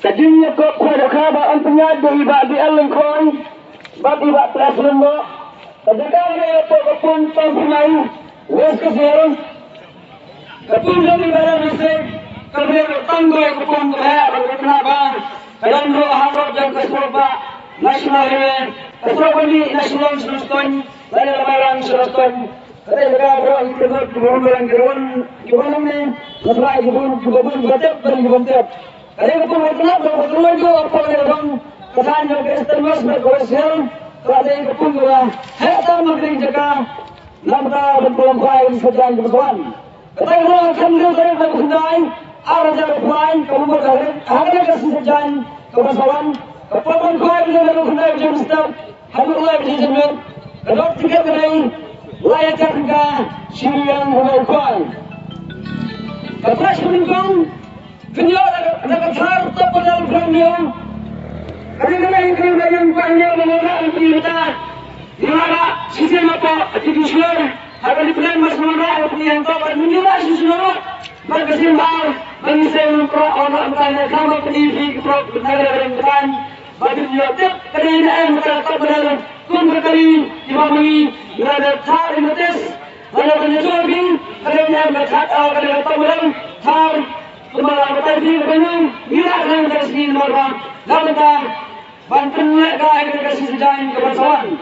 Tadinya kok kuada kaba ang penyadu iba di alang koy. Bak iba teras lembo. Tadakang na ito kapun pangpunay. Wes kasirong. Kapun kami barang isip. Kami tanggoy kapun kaya. Kenapa? Kalandro harap dan kasurba. National Highway. Kasurba ni National Suruston. Lain labaran Suruston. Kaya nagkabro ang ikot. Kibun lang kirun. Kibun lang ni. Nasra ikibun. Kibun batip. Dan kibun tiap. Kaya kung matulog, matulog ko ang pagkakang kasaan yung ka-estelmas na kawasyan, kaya yung kung hayata magring jaga, lamta magpulang kain sa dyan kebetulan. Kaya yung mga kanil tayo na kusundain, araw dyan kumain, kamumag kahit, hanggang kasi sa dyan, kawasawan, kapapang kain na nakusundain dyan stop, hanggang ulay kasi sa mga, kadok tingkat ka na layat yan ka, siriyang humay kain. Kapras ko rin kong, Kenyo nakathar tapos dalam kanyo. Kanina yung kanyang kanyo mga ang pinita. Di mana sistema po at iduslor. Habang iplan mas mga ang pilihan ko. At hindi na susunod. Magkasimbang mangisay ng pro o nakamatan na kama panibig pro nagalabaran. Bagay nyo. Tip kanina ay matatap dalam kung kakali imamangi nadathar imates. Ano kanyo tubing. Kanina ay matatap dalam tamulang thar. Kemalang betul di penyung, bila dengan kasih norma, lambat, bantuan kaya kasih sejalan kebersamaan.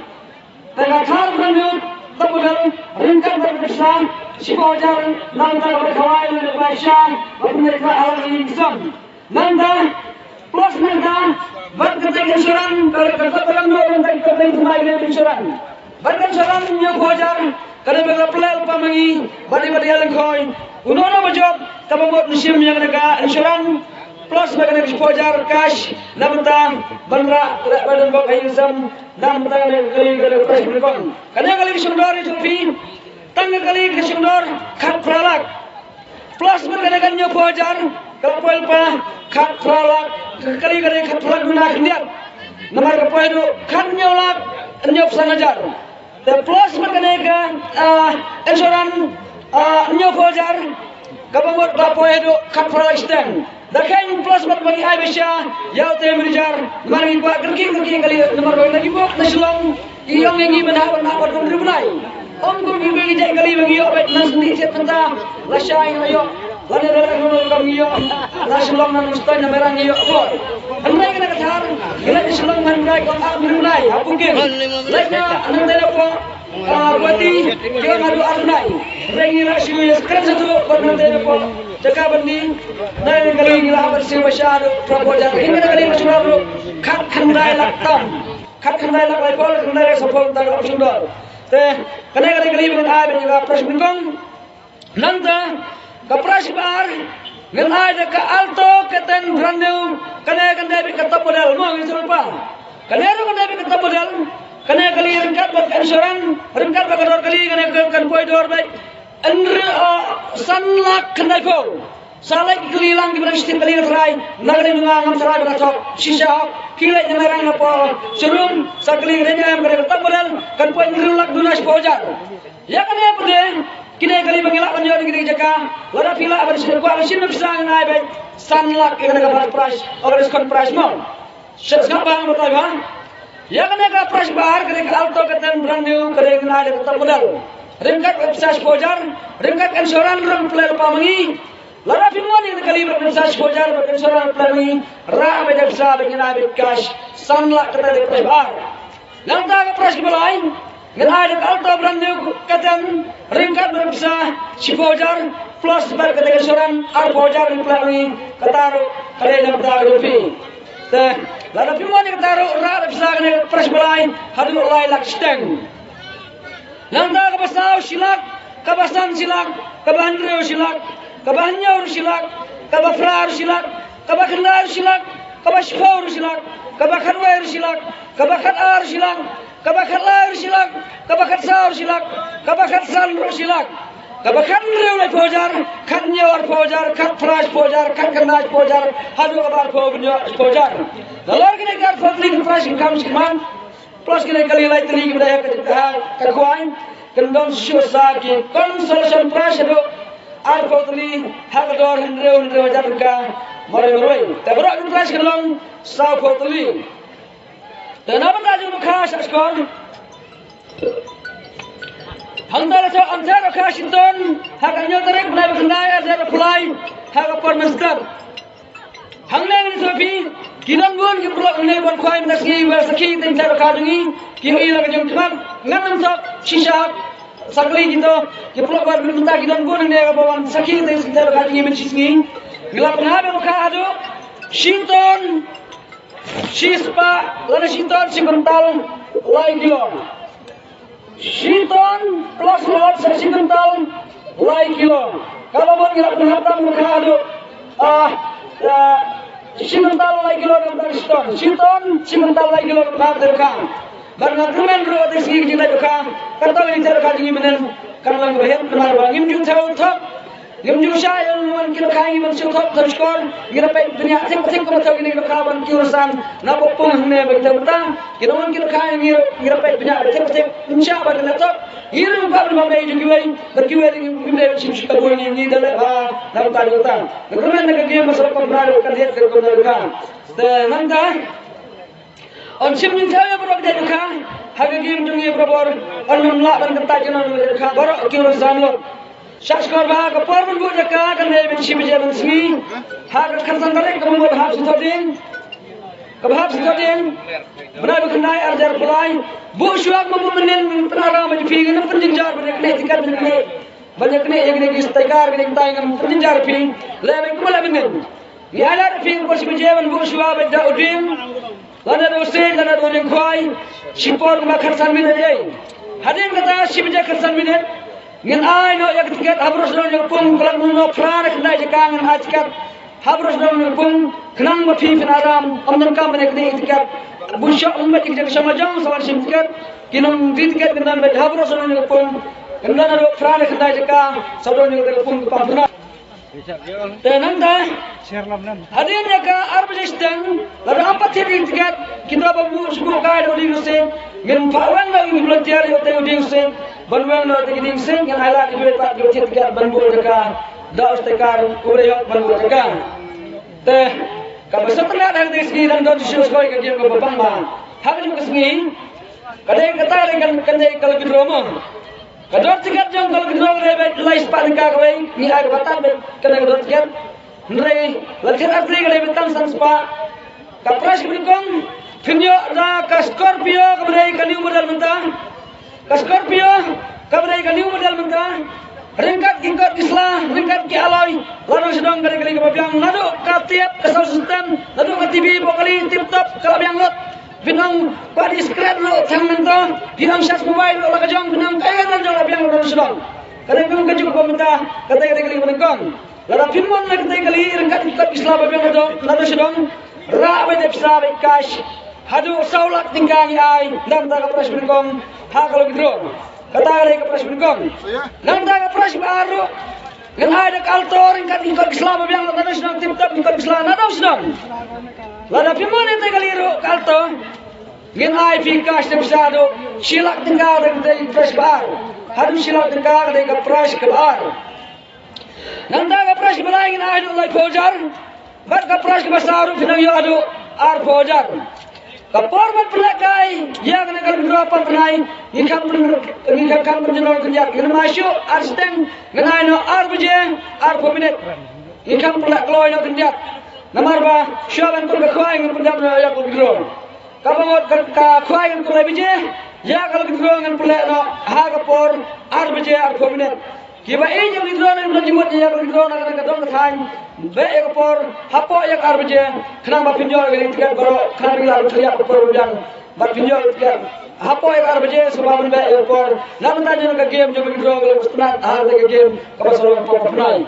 Tengah thar penyung, tabudan, ringkar berkesan, sipajar, nanda berkawal berbaisyan, bermereka alam ini kisah. Nanda, plus nanda, berkesan insuran, berkesan orang berkesan semai insuran. Berkesan yang wajar, kerana berkelal pamangi, badi-badi alang koi. Unono majawab kapamot musim yang naga insuran plus bagana exposure cash namta banra badan bok ayusam namta kali press berikon kanya kali sundor itu fi tangga kali sundor khat pralak plus bagana kanyo pojar kapol pa khat pralak kali khat pralak guna kendiat nomor kapoido kanyo lak nyop sangajar the plus bagana insuran nyo pojar kapamot kapoedo kapra extend dakan plus mat bagi ai besya yau te merijar mari ba kerking kali nomor lagi bok nasulong iyong ngi manawar nawar dum ribnai om gum gi jai kali bagi yo bet nas ni set penta lasai yo lani rela gum kam yo nasulong nan mustai na merang yo bor andai kena kacar gila nasulong man ngai ko am ribnai apungkin laina anang dela po Wati, dia madu arnai. Rengi rasi sekarang satu bernantai apa? Jaga bening. Nai kali ni lah bersih masyar. Praboja. Ini kali masyar. Kat kandai laktam. Kat kandai lak level. Kandai sepuluh tahun sundal. Teh. Kali dengan ai dengan pras bingkong. Nanta kapras bar. Dengan ai dekat alto keten brand new. Kandai kata modal. Mau itu apa? Kandai kata modal. Kena kali ringkat buat insuran, ringkat buat kedor kali kena kan koi dor baik. Sanlak kena kau, salak kali lang di mana sistem kali terai, nagari bunga ngam terai beracok, sisa, kilai jemerang apa, serum, sakali renya mereka tak modal, kan koi ngerulak dunas pojar. Ya kena apa deh? Kini kali bangilak panjang di kiri jaka, lara pila apa disini kuah mesin besar ngai baik, sanlak kena kabar price, orang diskon price mau. Sekarang bertanya bang. Ya kena ka pras bahar kena alto keten brand new kena ada tetap modal. Ringkat website pojar, ringkat insuran rang pelal pamangi. Lara pimon yang kali website pojar insuran pamangi. Ra beja bisa bikin abit cash. Sanla kena di pras bahar. Langta ka pras balai. Kena ada alto brand new keten ringkat website pojar plus bar kena insuran ar pojar pamangi. Kataru kena jam tarufi. Lalu pimon yang taruh rak bisa kena pres balai hadu ulai lak steng. Nanda kabasau silak, kabasan silak, kabandreu silak, kabanyor silak, kabafrar silak, kabakendar silak, kabasfor silak, kabakharwer silak, kabakhatar silak, kabakhalar silak, kabakhatsar silak, kabakhatsanru silak. Kabakan rewai pojar, kan nyawar pojar, kan pras pojar, kan kenaj pojar, hadu kabar pojar. Dalam kena kar fadling pras income sekiman, plus kena kali lagi teri budaya kakuan, kendon susah ki, konsolation pras hadu, ar fadling hakador hendrew jar ka, Maroi, tapi orang itu kelas kelong South Portali. Dan apa tajuk khas skor? Hangdara so antara Washington, hakanya tarik mulai berkendai ada play, hak permaster. Hanglang ini sofi, kinan bun kiprok ini buat kuai menaski bersaki tentara kadungi, kini lagi jom cepat, nganam sok sisa sakli gitu, kiprok buat minta kinan bun ini kawan sakit tentara kadungi menciski, gelap ngabe kado, Washington, Shispa, lalu Washington sebentar lain kilo. Washington plus lot sebentar lain kilo. Kalau mau gelap menghantam kado, Washington lain kilo dengan Washington sebentar lain kilo dengan terkam. Karena kemen berada di sini kita juga, kata ini terkait ini menen karena berhen benar bangim juga tahu tak. Yang juga saya yang kita kaji mensyukur terskor, kita pergi dunia sing kalau tahu ini kita kawan kiusan, nabo pun ne begitu betul. Kita mungkin kita kaji kita pergi dunia sing insya Allah kita tahu. Ini bukan memang juga berkiwai dengan sih kabur ini dalam nabo tahu betul. Kerana negara dia masalah pembenaran kerja kerja. Dan nanti, on siapa yang berada di dekat, harga game juga berapa orang melakukan ketajaman mereka baru kiusan lo. Shaskar bahag permen buat jaka kan dia benci berjalan sini. Hag kersan tarik kamu berhab sutodin, benar berkenai arjar pulai. Bu suak mempunyai penara menjadi dengan penjenjar banyak kene yang lagi setekar yang tayangan penjenjar ping. Lebih kemana benar? Ya ada ping kursi berjalan bu suak berda udin. Lada dosen lada orang kuai. Sipor makarsan minat jai. Hadin kata si berjalan kersan minat. Ngin ay no yak tiket habros don yak pung kelang no prana kena jekang ngin ay tiket habros don yak pung kenang mafi fin aram amdan kam bane kene tiket busya umma tiket sama jang sawan sim tiket kinong tiket kenan be habros don yak pung kenan no prana kena jekang sadon yak pung pampuna tenang dah hadin jaka arbajistang lalu apa tiket kita babu suku kai do diusin ngin pawang na volunteer yo te diusin banwang na tigiding sing yang ala di beta di tiket banbu jaka daus tekar ure yok banbu jaka teh kabasa tengah dah di sini dan don sius koi ke dia ke bapang bang hak juga sini kadai kata dengan kadai kalau gedromo kador tiket jang kalau gedromo rebe lais pan ka koi ni ai batan be kadai kador tiket nrei lakir asli kadai betam sanspa kapras bingkong finyo ra ka Scorpio kadai kaliu modal mentang Scorpio, kabrai kaliu modal mentah, ringkat kingkot Islam, ringkat ki aloi, lalu sedang kali kebabiang, lalu katiap kesal sistem, lalu ke TV bokali tip top kalau biang lot, pinang padi skret lo tang mentah, pinang syas mobile lo kajong, pinang kaya dan jang biang lalu sedang, kadang kadang kejuk pemerintah, kali menengkong, lalu pinmon kali ringkat kingkot Islam babiang lalu sedang, rak bedep sabai cash. Hadu saulat tinggang ai dan tak kapras bingkong ha kalau gitu kata ada kapras bingkong dan tak kapras baru yang ada kaltor yang kat Islam yang ada sedang tip-tip kat Islam ada sedang lada pimon itu kaliru kaltor yang ai fikas sebsado silak tinggal dengan kapras baru hadu silak tinggal dengan kapras baru dan tak kapras belai yang ada oleh pojar bat kapras basaru pinang yo adu ar pojar Kapormat pelakai yang nak kalau berapa penai ikan berjenol kerja dengan masuk arsteng dengan no arbuje arpominet ikan pelak loy no kerja namar ba syaban tu berkuai dengan pendap no yang bergerak kapangot kuai dengan pelak bije ya kalau bergerak dengan pelak no ha kapor arbuje arpominet kiba ini yang bergerak dengan jemut yang bergerak dengan kadang katain be kapor hapo yang arbuje kenapa pinjol dengan tiket baru kenapa bilang kerja kapor bilang bar pinjol tiket hapo yang arbuje sebab be kapor namun tadi nak game juga bergerak dengan setengah hari game kapor selalu kapor penai